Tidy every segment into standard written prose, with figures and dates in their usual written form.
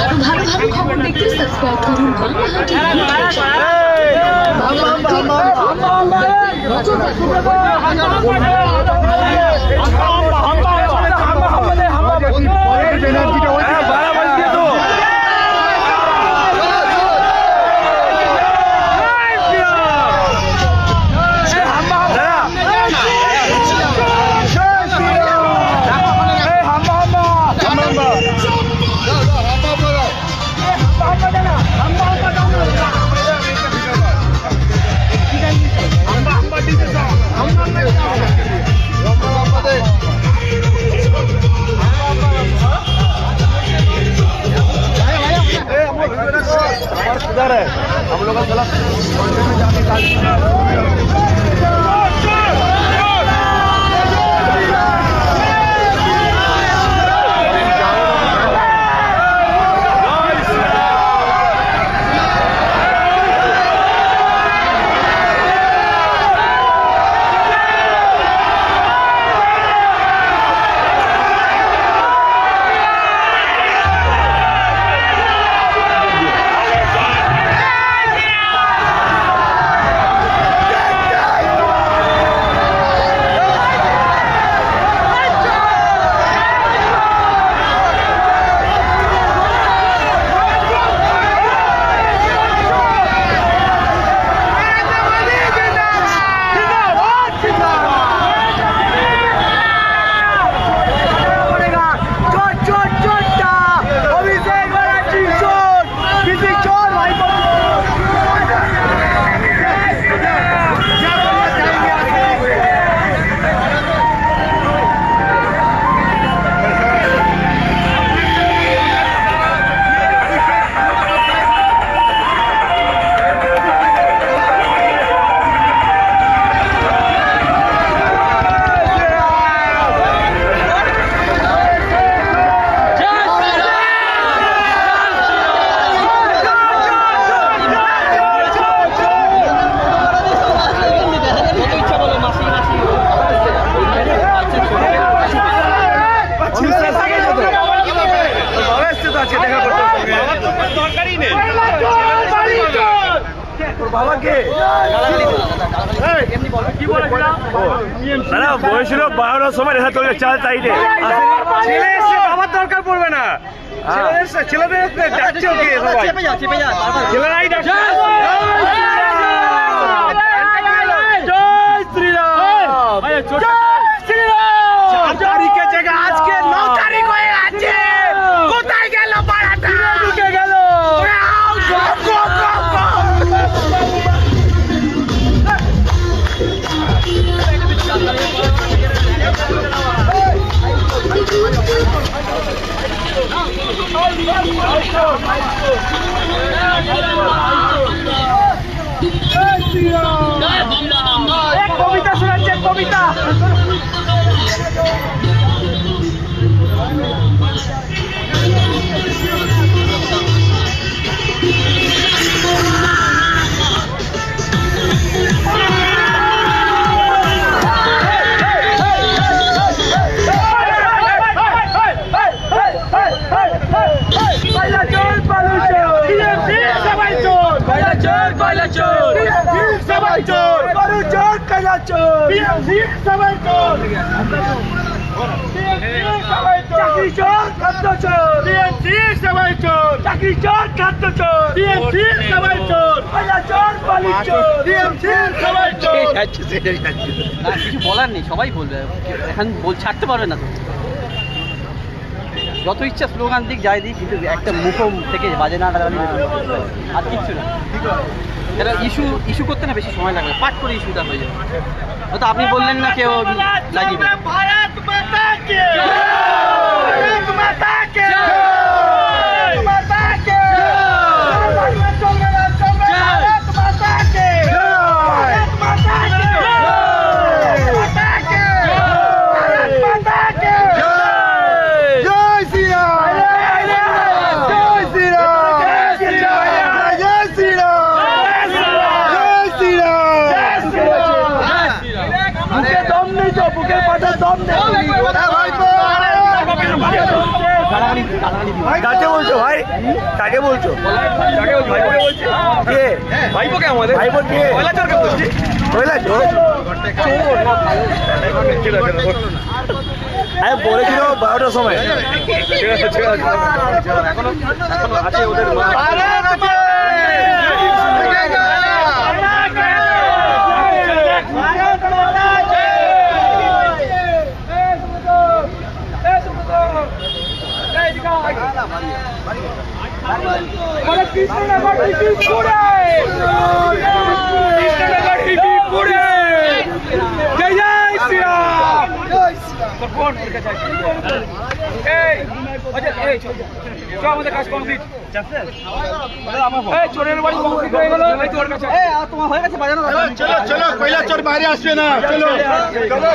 আরো ভালো ভালো খবর দেখতে সাবস্ক্রাইব করুন हम लोग का বলেছিল 12টার সময় রেখা তোলে চাল চাইলে ছেলে এসে বাবার দরকার পড়বে না ছেলেদের ডাকছে ছেলেরাই ডাকছে তারিখের জায়গায় আজকে 9 তারিখ হয়ে আছে কোথায় গেল পাড়াটা ঢুকে গেল কবিতা শোনাচ্ছে কবিতা কিছু বলার নেই, সবাই বলবে, এখন ছাড়তে পারবে না তো। যত ইচ্ছা স্লোগান দিক যাই দিক, কিন্তু একটা মুখ থেকে বাজে না আর কিচ্ছু না। এটা ইস্যু করতে না বেশি সময় লাগবে, পাট করে ইস্যুটা হয়ে যাবে। হয়তো আপনি বললেন না কেউ লাগিয়ে তো বুকের পাটা দম নেই। কাকে বলছো ভাই? কাকে বলছো? ভাইপোকে বলছে। কে? ভাইপোকে আমাদের? ভাইপো কে? কৈলাচরকে বলছি। কৈলাচর? আমি বলেছিল 12টার সময়। এখনো আছে ওদের। আমাদের কাজ কমপ্লিট। চোরের বাড়ি কমপ্লিট হয়ে গেল। তোমার হয়ে গেছে বাজানো? চলো চলো কৈলাচর বাইরে আসবে না, চলো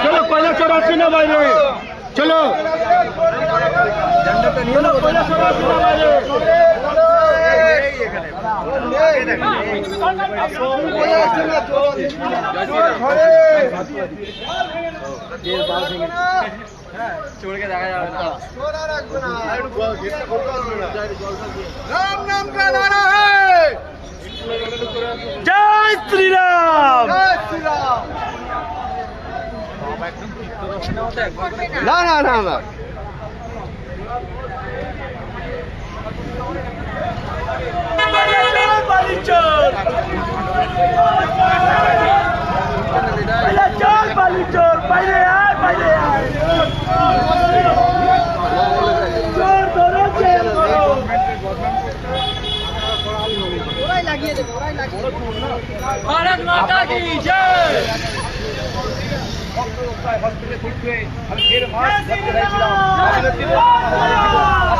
চলো কৈলাচর আসবে না বাইরে, চলো কৈলাচর আসবে না বাইরে। চোরকে দেখা যাবে না। রাম নাম কা নারা है, জয় শ্রীরাম। না না না না বালিচোর বালিচোর বাইরে আয়, বাইরে আয়। চোর ধরো, জেল করো। भारत माता की जय।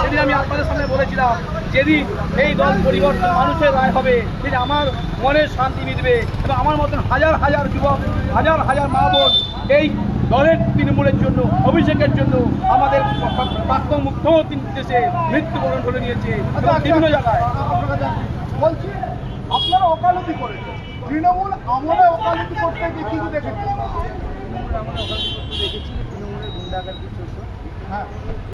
সেদিন আমি আপনাদের সামনে বলেছিলাম, যেদিন এই দল পরিবর্তন মানুষের রায় হবে, সেদিন আমার মনের শান্তি মিটবে এবং আমার মতন হাজার হাজার যুবক, হাজার হাজার মা বোন এই দলের তৃণমূলের জন্য, অভিষেকের জন্য আমাদের প্রাক্তন মুখ্যমন্ত্রী দেশে মৃত্যুবরণ করে নিয়েছে এবং বিভিন্ন জায়গায়। বলছি আপনারা ওকালতি করেছেন, তৃণমূল আমরা ওকালতি করতে গিয়ে কিছু দেখেছি। হ্যাঁ